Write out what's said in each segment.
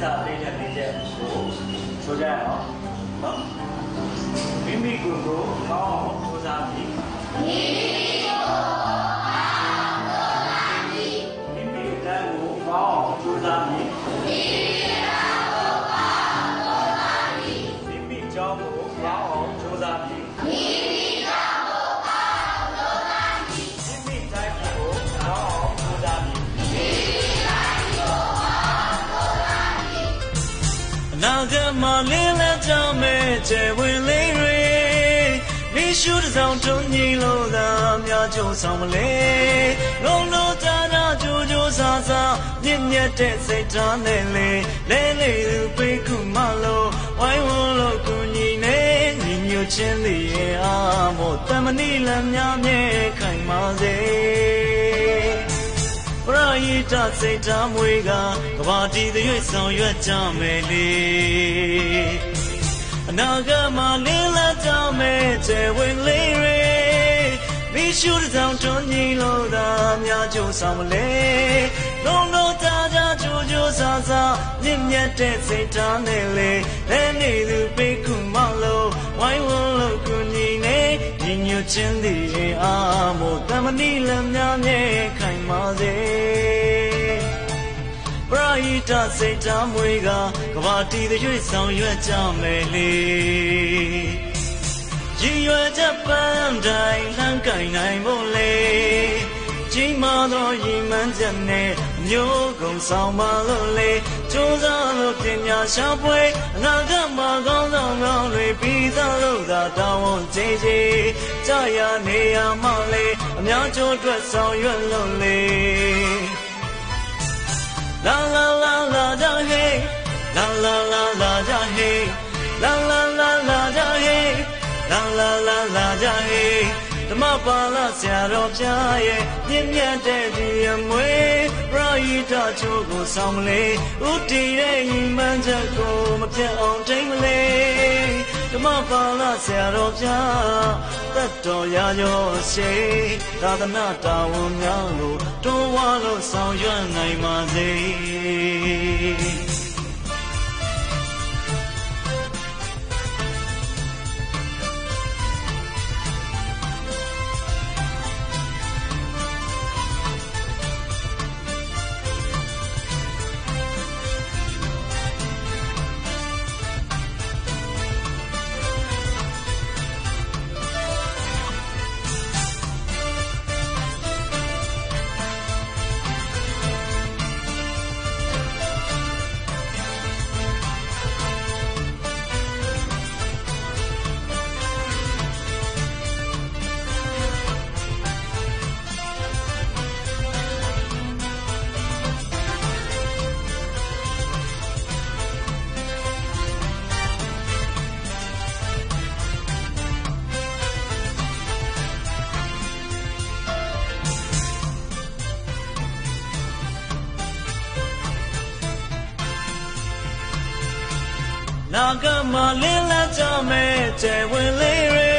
စာပေးတဲ့နေ့ချက်ကိုဆိုကြရအောင်နော်မိမိကိုယ်ကိုကောင်းအောင်ကြိုးစားပြီးမိမိတန်းကိုကောင်းအောင်ကြိုးစားပြီးမိမိကြောင်းကိုကောင်းအောင်ကြိုးစားပြီးမိတိုင်းကိုကောင်းအောင်ကြိုးစားပြီးနာဂမလေးလက်ကြောင့်မဲ့ကျဲဝင်လေးတွေမိရှုတစ်ဆောင်ထုံညီလို့သာများကြိုးဆောင်မလဲလုံးလုံးကြကြကြိုးကြိုးစားစားမြင့်မြတ်တဲ့စိတ်ထားနဲ့လေလဲလေသူပိတ်ခုမလို့ဝိုင်းဝန်းလို့ကူညီနေညီညွတ်ခြင်းတွေရဲ့အားမို့တမဏိလမ်းများမြဲခိုင်ပါစေပရိယတစိတ်ထားမွေးကကဘာတီသွေးဆောင်ရွက်ကြမယ်လေအနာဂတ်မှာလင်းလက်ကြမယ်ကျဲဝင်လေးတွေမိရှုတစ်ဆောင်ထွန်းညီလို့သာများကြိုးဆောင်မလဲလုံးလုံးကြကြကြိုးကြိုးစားစားမြင့်မြတ်တဲ့စိတ်ထားနဲ့လေလဲနေသူပိတ်ခုမလို့ဝိုင်းဝန်းလို့ကူညီနေညီညွတ်ခြင်းတွေအားမို့တမဏိလမ်းများမြဲခိုင်ပါစေပရိယတစိတ်ထားမွေးကကဘာတီသွေးဆောင်ရွက်ကြမယ်လေရည်ရွယ်ချက်ပန်းတိုင်းလှမ်းကိုင်နိုင်ဖို့လေကြီးမားသောရည်မှန်းချက်နဲ့မျိုးကုန်ဆောင်ပါလို့လေကြိုးစားလို့ပညာရှာဖွေအနာဂတ်မှာကောင်းဆောင်ကောင်းတွေပြီးသားလို့သာတောင်းဝန်ကြည်ကြည်ကြရနေရမှလေအများကျိုးအတွက်ဆောင်ရွက်လို့လေLa la la la da hey la la la la da hey la la la la da hey la la la la da hey ဓမ္မပါဠဆရာတော်ဘုရားရဲ့ပြည့်မြတ်တဲ့ဒီအမွေပရိယတချိုးကိုဆောင်မလေဥတီရဲ့ညီမန်းချက်ကိုမပြတ်အောင်ထိမ့်မလေဓမ္မပါဠဆရာတော်ဘုရားတတ်တော်ရာရောရှိသာသနာတာဝန်များကိုတိုးဝါလို့ဆောင်ရွက်နိုင်ပါစေနာဂမလင်းလက်ကြမဲ့ကျဲဝင်လေးတွေ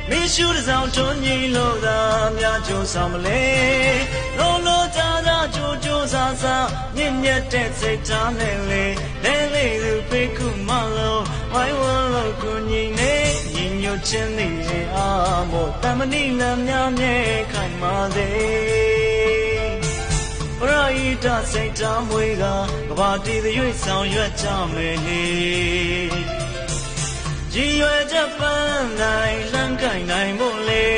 မိရှုတစ်ဆောင်ထွန်းညီလို့သာများကြိုးဆောင်မလဲလုံးလုံးကြကြကြိုးကြိုးစားစားမြင့်မြတ်တဲ့စိတ်ထားနဲ့လေလဲလေသူပိတ်ခုမလို့ဝိုင်းဝန်းလို့ကူညီနေညီညွတ်ခြင်းတွေအားမို့တမဏိလမ်းများမြဲခိုင်ပါစေပရိယတစိတ်ထားမွေးကကဘာတီသွေးဆောင်ရွက်ကြမယ်လေရည်ရွယ်ချက်ပန်းတိုင်းလှမ်းကိုင်နိုင်ဖို့လေ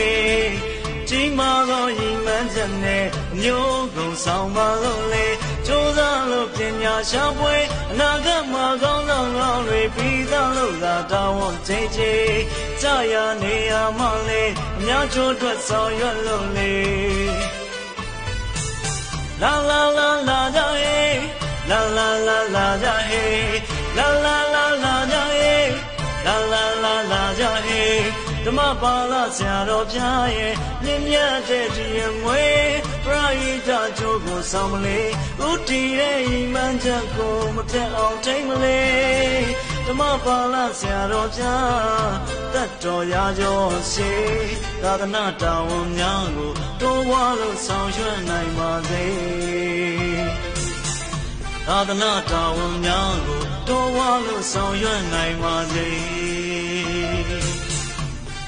ကြီးမားသောရည်မှန်းချက်နဲ့မျိုးကုန်ဆောင်ပါလို့လေကြိုးစားလို့ပညာရှာဖွေအနာဂတ်မှာကောင်းဆောင်ကောင်းတွေပြီးသားလို့သာတောင်းဝန်ကြည်ကြည်ကြရနေရမှလေအများကျိုးအတွက်ဆောင်ရွက်လို့လေ La la la la da hey la la la la da hey la la la la da hey la la la la da hey ဓမ္မပါဠဆရာတော်ဘုရားရဲ့မြင့်မြတ်တဲ့ဒီအမွေပရိယတချိုးကိုဆောင်မလေဥတီရဲ့ညီမန်းချက်ကိုမပြတ်အောင်ထိမ့်မလေဓမ္မပါဠဆရာတော်ဘုရားတတ်တော်ရာကျော်ရှိသာသနာတာဝန်များကိုတိုးဝါလို့ဆောင်ရွက်နိုင်ပါစေ သာသနာတော်ဝန်များကိုတော်ဝါလို့ဆောင်ရွက်နိုင်ပါစေ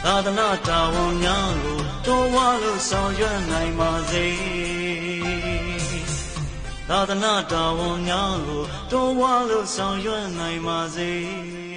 သာသနာတော်ဝန်များကိုတော်ဝါလို့ဆောင်ရွက်နိုင်ပါစေသာသနာတော်ဝန်များကိုတော်ဝါလို့ဆောင်ရွက်နိုင်ပါစေ